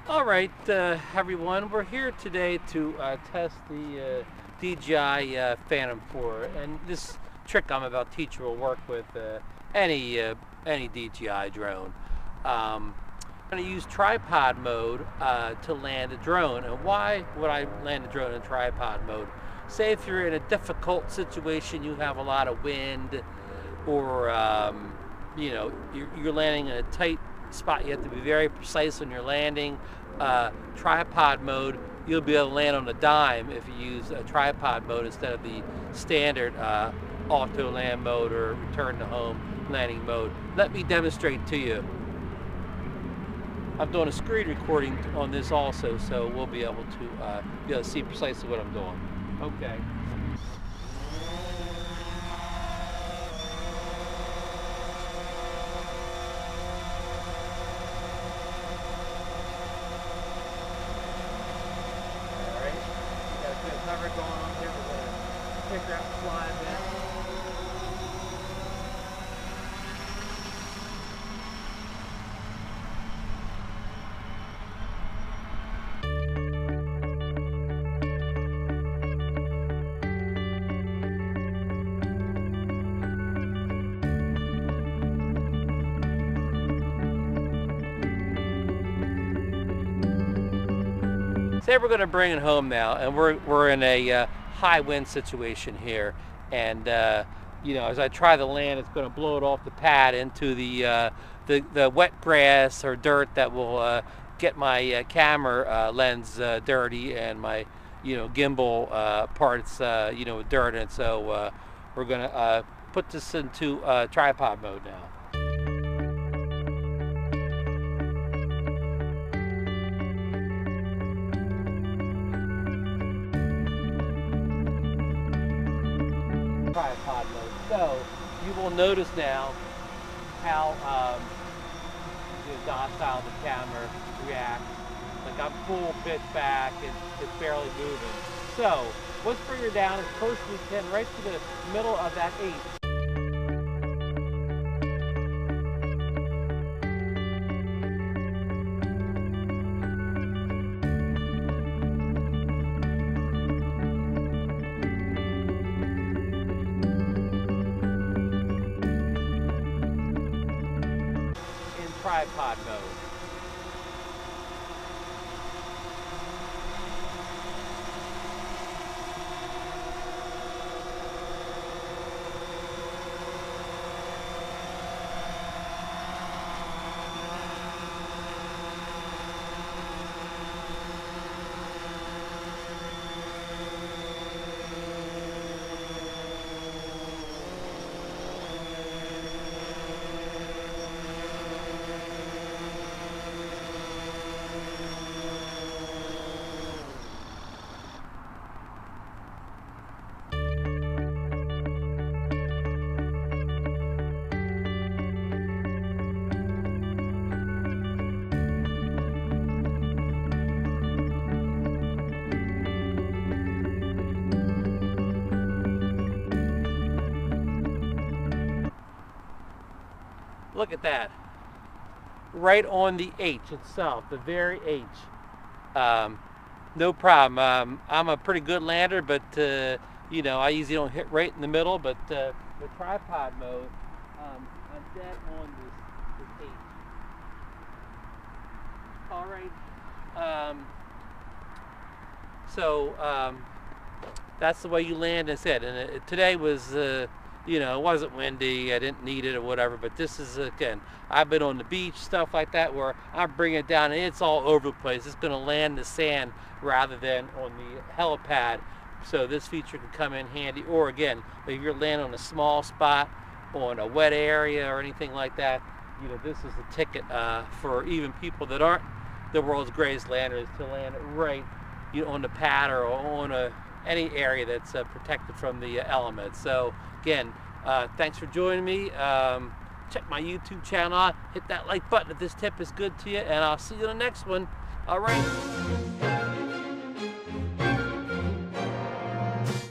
All right, everyone, we're here today to test the DJI Phantom 4, and this trick I'm about to teach you will work with any DJI drone. I'm going to use tripod mode to land a drone. And why would I land a drone in tripod mode? Say if you're in a difficult situation, you have a lot of wind, or you're landing in a tight spot, you have to be very precise when you're landing. Tripod mode, you'll be able to land on a dime if you use a tripod mode instead of the standard auto land mode or return to home landing mode. Let me demonstrate to you. I'm doing a screen recording on this also, so we'll be able to see precisely what I'm doing. Okay. Cover going on here with a picker up slide bit. Say we're going to bring it home now, and we're in a high wind situation here, and as I try to land, it's going to blow it off the pad into the wet grass or dirt that will get my camera lens dirty, and my gimbal parts dirt. And so we're going to put this into tripod mode now. Tripod mode. So you will notice now how docile the camera reacts. Like I'm full pitch back and it's barely moving. So let's bring her down as close as we can, right to the middle of that 8. Tripod mode. Look at that. Right on the H itself, the very H. No problem. I'm a pretty good lander, but I usually don't hit right in the middle, but the tripod mode, I'm dead on this H. All right. That's the way you land, as I said. And today was it wasn't windy, I didn't need it or whatever, but this is, again, I've been on the beach, stuff like that, where I'm bringing it down and it's all over the place. It's going to land in the sand rather than on the helipad, so this feature can come in handy. Or again, if you're landing on a small spot, on a wet area or anything like that, this is a ticket for even people that aren't the world's greatest landers to land it right on the pad or on any area that's protected from the elements. So again, thanks for joining me. Check my YouTube channel out. Hit that like button if this tip is good to you, and I'll see you in the next one. All right.